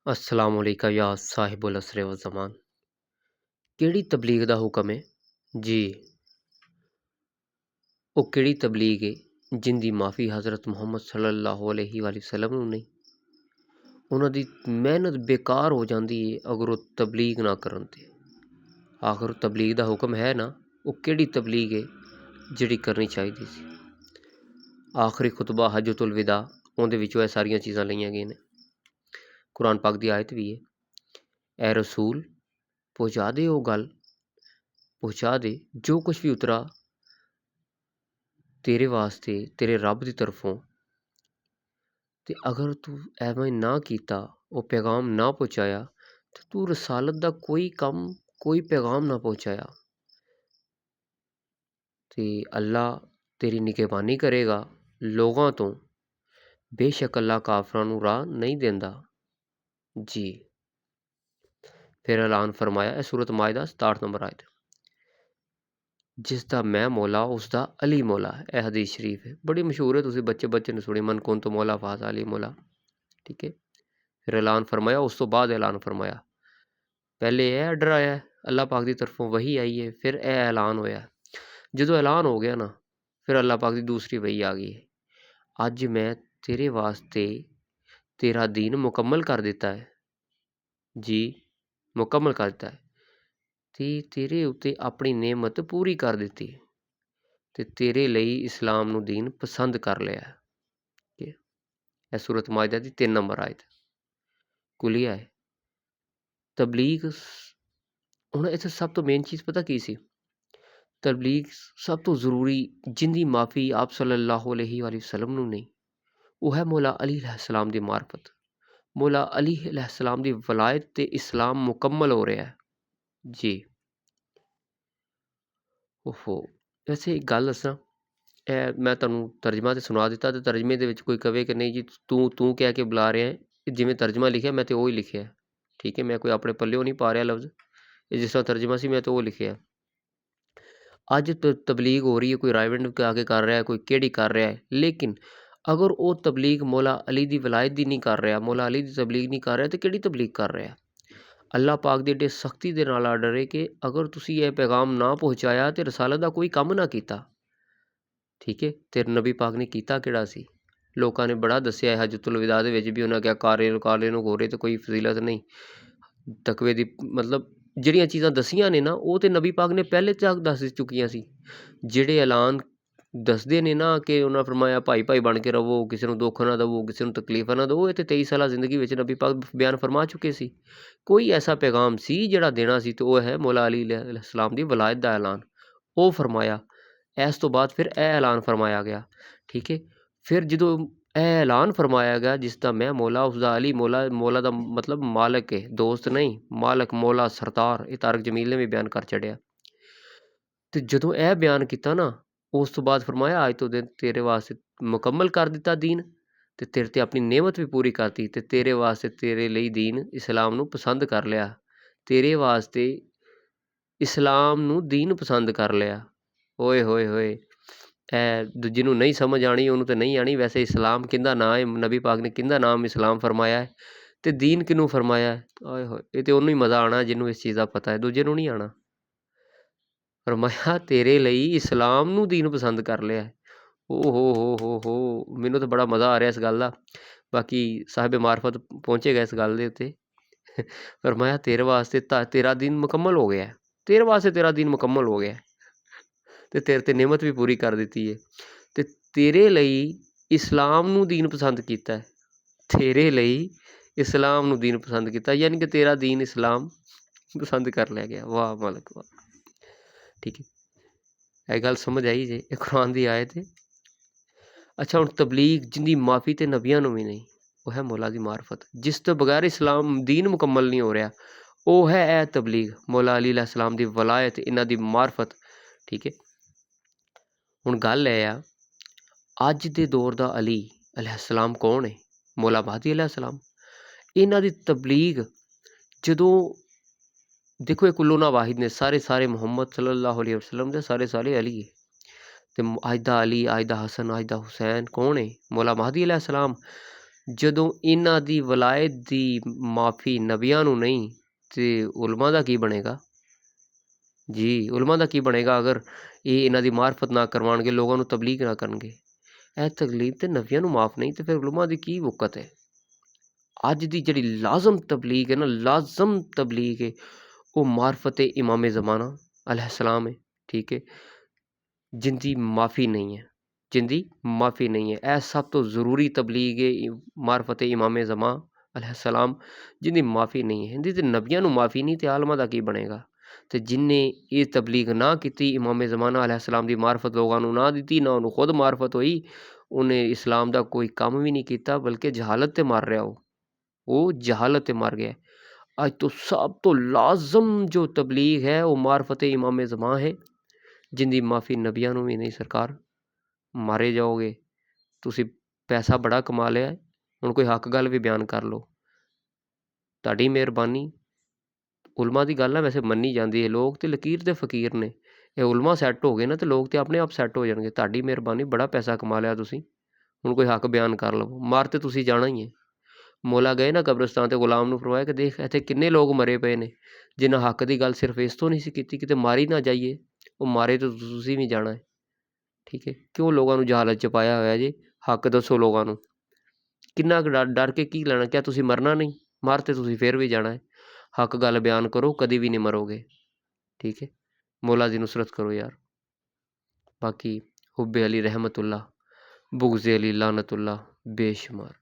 अस्सलाम वालेकुम या साहिबुल असर व ज़मान। ਕਿਹੜੀ ਤਬਲੀਗ ਦਾ ਹੁਕਮ ਹੈ ਜੀ? ਉਹ ਕਿਹੜੀ ਤਬਲੀਗ ਹੈ ਜਿੰਦੀ ਮਾਫੀ ਹਜ਼ਰਤ ਮੁਹੰਮਦ ਸੱਲੱਲਾਹੁ ਅਲੈਹਿ ਵਸੱਲਮ ਨੂੰ ਨਹੀਂ? ਉਹਨਾਂ ਦੀ ਮਿਹਨਤ ਬੇਕਾਰ ਹੋ ਜਾਂਦੀ ਹੈ ਅਗਰ ਉਹ ਤਬਲੀਗ ਨਾ ਕਰਨ ਤੇ। ਆਖਰ ਤਬਲੀਗ ਦਾ ਹੁਕਮ ਹੈ ਨਾ, ਉਹ ਕਿਹੜੀ ਤਬਲੀਗ ਹੈ ਜਿਹੜੀ ਕਰਨੀ ਚਾਹੀਦੀ ਸੀ? ਆਖਰੀ ਖੁਤਬਾ ਹਜਤੁਲ ਵਿਦਾ, ਉਹਦੇ ਵਿੱਚੋਂ ਇਹ ਸਾਰੀਆਂ ਚੀਜ਼ਾਂ ਲਈਆਂ ਗਈਆਂ ਨੇ। ਕੁਰਾਨ ਪਾਕ ਦੀ ਆਇਤ ਵੀ ਹੈ, ਐ ਰਸੂਲ ਪਹੁੰਚਾ ਦੇ ਉਹ ਗੱਲ, ਪਹੁੰਚਾ ਦੇ ਜੋ ਕੁਛ ਵੀ ਉਤਰਾ ਤੇਰੇ ਵਾਸਤੇ ਤੇਰੇ ਰੱਬ ਦੀ ਤਰਫੋਂ। ਤੇ ਅਗਰ ਤੂੰ ਐਵੇਂ ਨਾ ਕੀਤਾ, ਉਹ ਪੈਗਾਮ ਨਾ ਪਹੁੰਚਾਇਆ, ਤੇ ਤੂੰ ਰਸਾਲਤ ਦਾ ਕੋਈ ਕੰਮ, ਕੋਈ ਪੈਗਾਮ ਨਾ ਪਹੁੰਚਾਇਆ, ਤੇ ਅੱਲਾ ਤੇਰੀ ਨਿਗਹਿਬਾਨੀ ਕਰੇਗਾ ਲੋਕਾਂ ਤੋਂ। ਬੇਸ਼ੱਕ ਅੱਲਾ ਕਾਫਰਾਂ ਨੂੰ ਰਾਹ ਨਹੀਂ ਦਿੰਦਾ ਜੀ। ਫਿਰ ਐਲਾਨ ਫਰਮਾਇਆ, ਇਹ ਸੂਰਤ ਮਾਇਦਾ 67 ਨੰਬਰ ਆਇਤ, ਜਿਸ ਦਾ ਮੈਂ ਮੌਲਾ ਉਸ ਦਾ ਅਲੀ ਮੌਲਾ ਹੈ। ਇਹ ਹਦੀਸ ਸ਼ਰੀਫ ਹੈ, ਬੜੀ ਮਸ਼ਹੂਰ ਹੈ, ਤੁਸੀਂ ਬੱਚੇ ਨੇ ਸੁਣੀ, ਮਨ ਕੁੰਤੁ ਮੌਲਾ ਫਾਜ਼ਾ ਅਲੀ ਮੌਲਾ। ਠੀਕ ਹੈ। ਫਿਰ ਐਲਾਨ ਫਰਮਾਇਆ, ਉਸ ਤੋਂ ਬਾਅਦ ਐਲਾਨ ਫਰਮਾਇਆ। ਪਹਿਲੇ ਇਹ ਆਰਡਰ ਆਇਆ ਅੱਲਾਹ ਪਾਕ ਦੀ ਤਰਫੋਂ, ਵਹੀ ਆਈ ਹੈ, ਫਿਰ ਇਹ ਐਲਾਨ ਹੋਇਆ। ਜਦੋਂ ਐਲਾਨ ਹੋ ਗਿਆ ਨਾ, ਫਿਰ ਅੱਲਾਹ ਪਾਕ ਦੀ ਦੂਸਰੀ ਵਹੀ ਆ ਗਈ ਹੈ, ਅੱਜ ਮੈਂ ਤੇਰੇ ਵਾਸਤੇ ਤੇਰਾ ਦੀਨ ਮੁਕੰਮਲ ਕਰ ਦਿੱਤਾ ਹੈ ਜੀ, ਮੁਕੰਮਲ ਕਰ ਦਿੱਤਾ ਹੈ, ਤੇ ਤੇਰੇ ਉੱਤੇ ਆਪਣੀ ਨੇਮਤ ਪੂਰੀ ਕਰ ਦਿੱਤੀ, ਤੇ ਤੇਰੇ ਲਈ ਇਸਲਾਮ ਨੂੰ ਦੀਨ ਪਸੰਦ ਕਰ ਲਿਆ। ਇਹ ਸੂਰਤ ਮਾਇਦਾ ਦੀ 3 ਨੰਬਰ ਆਇਤ ਕੁਲੀਆ ਹੈ। ਤਬਲੀਗ ਹੁਣ ਇੱਥੇ ਸਭ ਤੋਂ ਮੇਨ ਚੀਜ਼ ਪਤਾ ਕੀ ਸੀ? ਤਬਲੀਗ ਸਭ ਤੋਂ ਜ਼ਰੂਰੀ ਜਿੰਦੀ ਮਾਫੀ ਆਪ ਸੱਲੱਲਾਹੁ ਅਲੈਹਿ ਵਸੱਲਮ ਨੂੰ ਨਹੀਂ, ਉਹ ਹੈ ਮੌਲਾ ਅਲੀ अलैहिस्सलाम ਦੀ ਮਾਰਫਤ। ਮੌਲਾ ਅਲੀ अलैहिस्सलाम ਦੀ ਵਲਾਇਤ ਤੇ ਇਸਲਾਮ ਮੁਕੰਮਲ ਹੋ ਰਿਹਾ ਹੈ ਜੀ। ਓਹੋ, ਵੈਸੇ ਇੱਕ ਗੱਲ ਦੱਸਾਂ, ਇਹ ਮੈਂ ਤੁਹਾਨੂੰ ਤਰਜਮਾ ਤੇ ਸੁਣਾ ਦਿੱਤਾ, ਤੇ ਤਰਜਮੇ ਦੇ ਵਿੱਚ ਕੋਈ ਕਵੇ ਕਿ ਨਹੀਂ ਜੀ ਤੂੰ ਕਹਿ ਕੇ ਬੁਲਾ ਰਿਹਾ ਹੈ, ਜਿਵੇਂ ਤਰਜਮਾ ਲਿਖਿਆ ਮੈਂ ਤੇ ਉਹ ਹੀ ਲਿਖਿਆ। ਠੀਕ ਹੈ, ਮੈਂ ਕੋਈ ਆਪਣੇ ਪੱਲਿਓਂ ਨਹੀਂ ਪਾ ਰਿਹਾ ਲਫ਼ਜ਼, ਇਹ ਜਿਸ ਤਰ੍ਹਾਂ ਤਰਜਮਾ ਸੀ ਮੈਂ ਤਾਂ ਉਹ ਲਿਖਿਆ। ਅੱਜ ਤਬਲੀਗ ਹੋ ਰਹੀ ਹੈ, ਕੋਈ ਰਾਈਵਿੰਡ ਆ ਕੇ ਕਰ ਰਿਹਾ, ਕੋਈ ਕਿਹੜੀ ਕਰ ਰਿਹਾ ਹੈ, ਲੇਕਿਨ ਅਗਰ ਉਹ ਤਬਲੀਗ ਮੌਲਾ ਅਲੀ ਦੀ ਵਲਾਇਤ ਦੀ ਨਹੀਂ ਕਰ ਰਿਹਾ, ਮੌਲਾ ਅਲੀ ਦੀ ਤਬਲੀਗ ਨਹੀਂ ਕਰ ਰਿਹਾ, ਤੇ ਕਿਹੜੀ ਤਬਲੀਗ ਕਰ ਰਿਹਾ? ਅੱਲਾਹ ਪਾਕ ਦੀ ਏਡੇ ਸਖਤੀ ਦੇ ਨਾਲ ਆਰਡਰ ਹੈ ਕਿ ਅਗਰ ਤੁਸੀਂ ਇਹ ਪੈਗਾਮ ਨਾ ਪਹੁੰਚਾਇਆ ਤੇ ਰਸਾਲਤ ਦਾ ਕੋਈ ਕੰਮ ਨਾ ਕੀਤਾ। ਠੀਕ ਹੈ, ਤੇ ਨਬੀ ਪਾਕ ਨੇ ਕੀਤਾ ਕਿਹੜਾ ਸੀ? ਲੋਕਾਂ ਨੇ ਬੜਾ ਦੱਸਿਆ ਹਜਤੁਲ ਵਿਦਾ ਦੇ ਵਿੱਚ ਵੀ, ਉਹਨਾਂ ਕਿਹਾ ਕਾਰੇ ਨੂੰ ਗੋਰੇ ਤੇ ਕੋਈ ਫਜ਼ੀਲਤ ਨਹੀਂ, ਤਕਵੇ ਦੀ ਮਤਲਬ ਜਿਹੜੀਆਂ ਚੀਜ਼ਾਂ ਦਸੀਆਂ ਨੇ ਨਾ, ਉਹ ਤੇ ਨਬੀ ਪਾਕ ਨੇ ਪਹਿਲੇ ਤੱਕ ਦੱਸ ਚੁੱਕੀਆਂ ਸੀ। ਜਿਹੜੇ ਐਲਾਨ ਦੱਸਦੇ ਨੇ ਨਾ ਕਿ ਉਹਨਾਂ ਫਰਮਾਇਆ ਭਾਈ ਭਾਈ ਬਣ ਕੇ ਰਹੋ, ਕਿਸੇ ਨੂੰ ਦੁੱਖ ਨਾ ਦੇਵੋ, ਕਿਸੇ ਨੂੰ ਤਕਲੀਫਾਂ ਨਾ ਦੇਵੋ, ਇਹ ਤੇ 23 ਸਾਲਾ ਜ਼ਿੰਦਗੀ ਵਿੱਚ ਨਬੀ ਪਾਕ ਬਿਆਨ ਫਰਮਾ ਚੁੱਕੇ ਸੀ। ਕੋਈ ਐਸਾ ਪੈਗਾਮ ਸੀ ਜਿਹੜਾ ਦੇਣਾ ਸੀ, ਤੇ ਉਹ ਹੈ ਮੌਲਾ ਅਲੀ अलैहिस्सलाम ਦੀ ਵਲਾਇਤ ਦਾ ਐਲਾਨ, ਉਹ ਫਰਮਾਇਆ। ਇਸ ਤੋਂ ਬਾਅਦ ਫਿਰ ਇਹ ਐਲਾਨ ਫਰਮਾਇਆ ਗਿਆ। ਠੀਕ ਹੈ, ਫਿਰ ਜਦੋਂ ਇਹ ਐਲਾਨ ਫਰਮਾਇਆ ਗਿਆ, ਜਿਸ ਦਾ ਮੈਂ ਮੌਲਾ ਉਸ ਦਾ ਅਲੀ ਮੌਲਾ, ਮੌਲਾ ਦਾ ਮਤਲਬ ਮਾਲਕ ਹੈ, ਦੋਸਤ ਨਹੀਂ, ਮਾਲਕ, ਮੌਲਾ, ਸਰਦਾਰ, ਇਹ ਤਾਰਕ ਜਮੀਲ ਨੇ ਵੀ ਬਿਆਨ ਕਰ ਛੱਡਿਆ। ਤੇ ਜਦੋਂ ਇਹ ਬਿਆਨ ਕੀਤਾ ਨਾ, ਉਸ ਤੋਂ ਬਾਅਦ ਫਰਮਾਇਆ ਅੱਜ ਤੋਂ ਦਿਨ ਤੇਰੇ ਵਾਸਤੇ ਮੁਕੰਮਲ ਕਰ ਦਿੱਤਾ ਦੀਨ, ਤੇ ਤੇਰੇ ਤੇ ਆਪਣੀ ਨੇਮਤ ਵੀ ਪੂਰੀ ਕਰਤੀ, ਤੇ ਤੇਰੇ ਵਾਸਤੇ ਤੇਰੇ ਲਈ ਦੀਨ ਇਸਲਾਮ ਨੂੰ ਪਸੰਦ ਕਰ ਲਿਆ, ਤੇਰੇ ਵਾਸਤੇ ਇਸਲਾਮ ਨੂੰ ਦੀਨ ਪਸੰਦ ਕਰ ਲਿਆ। ਓਏ ਹੋਏ ਹੋਏ, ਇਹ ਦੂਜੇ ਨੂੰ ਨਹੀਂ ਸਮਝ ਆਣੀ, ਉਹਨੂੰ ਤਾਂ ਨਹੀਂ ਆਣੀ। ਵੈਸੇ ਇਸਲਾਮ ਕਿਹਦਾ ਨਾਂ ਹੈ? ਨਬੀ ਪਾਕ ਨੇ ਕਿਹਦਾ ਨਾਮ ਇਸਲਾਮ ਫਰਮਾਇਆ ਹੈ, ਤੇ ਦੀਨ ਕਿਹਨੂੰ ਫਰਮਾਇਆ ਹੈ? ਓਏ ਹੋਏ, ਇਹ ਤੇ ਉਹਨੂੰ ਹੀ ਮਜ਼ਾ ਆਣਾ ਜਿਹਨੂੰ ਇਸ ਚੀਜ਼ ਦਾ ਪਤਾ ਹੈ, ਦੂਜੇ ਨੂੰ ਨਹੀਂ ਆਣਾ। ਫਰਮਾਇਆ ਤੇਰੇ ਲਈ ਇਸਲਾਮ ਨੂੰ ਦੀਨ ਪਸੰਦ ਕਰ ਲਿਆ। ਓ ਹੋ, ਮੈਨੂੰ ਤਾਂ ਬੜਾ ਮਜ਼ਾ ਆ ਰਿਹਾ ਇਸ ਗੱਲ ਦਾ। ਬਾਕੀ ਸਾਹਿਬ ਮਾਰਫਤ ਪਹੁੰਚੇਗਾ ਇਸ ਗੱਲ ਦੇ ਉੱਤੇ। ਫਰਮਾਇਆ ਤੇਰੇ ਵਾਸਤੇ ਤੇਰਾ ਦੀਨ ਮੁਕੰਮਲ ਹੋ ਗਿਆ, ਤੇਰੇ ਵਾਸਤੇ ਤੇਰਾ ਦੀਨ ਮੁਕੰਮਲ ਹੋ ਗਿਆ, ਤੇ ਤੇਰੇ ਤੇ ਨਿਮਤ ਵੀ ਪੂਰੀ ਕਰ ਦਿੱਤੀ ਹੈ, ਤੇ ਤੇਰੇ ਲਈ ਇਸਲਾਮ ਨੂੰ ਦੀਨ ਪਸੰਦ ਕੀਤਾ, ਤੇਰੇ ਲਈ ਇਸਲਾਮ ਨੂੰ ਦੀਨ ਪਸੰਦ ਕੀਤਾ, ਯਾਨੀ ਕਿ ਤੇਰਾ ਦੀਨ ਇਸਲਾਮ ਪਸੰਦ ਕਰ ਲਿਆ ਗਿਆ। ਵਾਹ ਮਾਲਕ ਵਾਹ। ਠੀਕ ਹੈ, ਇਹ ਗੱਲ ਸਮਝ ਆਈ ਜੇ? ਇਹ ਕੁਰਾਨ ਦੀ ਆਇਤ ਹੈ। ਅੱਛਾ, ਹੁਣ ਤਬਲੀਗ ਜਿੰਦੀ ਮਾਫੀ ਤੇ ਨਬੀਆਂ ਨੂੰ ਵੀ ਨਹੀਂ, ਉਹ ਹੈ ਮੌਲਾ ਦੀ ਮਾਰਫਤ, ਜਿਸ ਤੋਂ ਬਗੈਰ ਇਸਲਾਮ ਦੀਨ ਮੁਕੰਮਲ ਨਹੀਂ ਹੋ ਰਿਹਾ, ਉਹ ਹੈ ਇਹ ਤਬਲੀਗ, ਮੌਲਾ ਅਲੀ अलैहिस्सलाम ਦੀ ਵਲਾਇਤ, ਇਹਨਾਂ ਦੀ ਮਾਰਫਤ। ਠੀਕ ਹੈ, ਹੁਣ ਗੱਲ ਇਹ ਆ, ਅੱਜ ਦੇ ਦੌਰ ਦਾ ਅਲੀ अलैहिस्सलाम ਕੌਣ ਹੈ? ਮੌਲਾ ਮਹਦੀ अलैहिस्सलाम। ਇਹਨਾਂ ਦੀ ਤਬਲੀਗ ਜਦੋਂ ਦੇਖੋ, ਇਹ ਕੁੱਲੋਂ ਵਾਹਿਦ ਨੇ, ਸਾਰੇ ਮੁਹੰਮਦ ਸੱਲੱਲਾਹੁ ਅਲੈਹਿ ਵਸੱਲਮ ਦੇ ਸਾਰੇ ਅਲੀ ਹੈ। ਤੇ ਅੱਜ ਦਾ ਅਲੀ, ਅੱਜ ਦਾ ਹਸਨ, ਅੱਜ ਦਾ ਹੁਸੈਨ ਕੌਣ ਹੈ? ਮੌਲਾ ਮਹਦੀ अलैहिस्सलाम। ਜਦੋਂ ਇਹਨਾਂ ਦੀ ਵਲਾਇਤ ਦੀ ਮਾਫ਼ੀ ਨਬੀਆਂ ਨੂੰ ਨਹੀਂ ਤੇ ਉਲਮਾ ਦਾ ਕੀ ਬਣੇਗਾ ਜੀ? ਉਲਮਾ ਦਾ ਕੀ ਬਣੇਗਾ ਅਗਰ ਇਹ ਇਹਨਾਂ ਦੀ ਮਾਰਫਤ ਨਾ ਕਰਵਾਉਣਗੇ, ਲੋਕਾਂ ਨੂੰ ਤਬਲੀਗ ਨਾ ਕਰਨਗੇ। ਇਹ ਤਕਲੀਫ ਤੇ ਨਬੀਆਂ ਨੂੰ ਮਾਫ਼ ਨਹੀਂ ਤੇ ਫਿਰ ਉਲਮਾ ਦੀ ਕੀ ਵਕਤ ਹੈ? ਅੱਜ ਦੀ ਜਿਹੜੀ ਲਾਜ਼ਮ ਤਬਲੀਗ ਹੈ ਨਾ, ਲਾਜ਼ਮ ਤਬਲੀਗ ਹੈ, ਉਹ ਮਾਰਫਤ ਇਮਾਮ ਜ਼ਮਾਨਾ अलैहिस्सलाम है, ठीक है, जिंदी माफ़ी नहीं है, जिंदी माफ़ी नहीं है। ऐ सब तो ज़रूरी तबलीग है मारफत इमाम ज़मा अलैहिस्सलाम, जिंदी माफ़ी नहीं है। हिंदी ते नबियां नूं माफ़ी नहीं ते आलमा दा की बनेगा? ते जिन्ने ये तबलीग ना की इमाम ज़माना अलैहिस्सलाम दी मारफत लोगों नूं ना दी, ना उन्होंने खुद मारफत हुई, उन्हें इस्लाम दा कोई काम भी नहीं किया, बल्कि जहालत ते मर रहा वो जहालत ते मर गया। आज तो सब तो लाजम जो तबलीग है वो मारफत इमाम ज़मा है, जिंदी माफ़ी नबियां नूं भी नहीं। सरकार मारे जाओगे, तुसी पैसा बड़ा कमा लिया, हुण कोई हक गल भी बयान कर लो, तुहाडी मेहरबानी। उलमा की गल है वैसे मन्नी जाती है, लोग तो लकीर ते फकीर ने, ये उलमा सैट हो गए ना तो लोग तो अपने आप सैट हो जाएंगे। तुहाडी मेहरबानी, बड़ा पैसा कमा लिया तुसी, हुण कोई हक बयान कर लो, मार ते तुसी जाना ही है। मौला गए ना कब्रिस्तान ते गुलाम नूं फरमाया कि देख इत्थे किन्ने लोग मरे पे ने, जिन्हां हक की गल सिर्फ इस तो नहीं सी कीती, किते मारी ना जाइए, वो मारे तो तुसी भी जाना है। ठीक है, क्यों लोगों नूं जहालत च पाया होया जी? हक दसो लोगों नूं, किन्ना डर के की लेना? क्या तुसी मरना नहीं? मर ते तुसी फिर भी जाना है। हक गल बयान करो, कदी भी नहीं मरोगे। ठीक है, मौला दी नुसरत करो यार। बाकी हुब्बे अली रहमतुल्लाह, बुग़्ज़े अली लानतुल्लाह बेशुमार।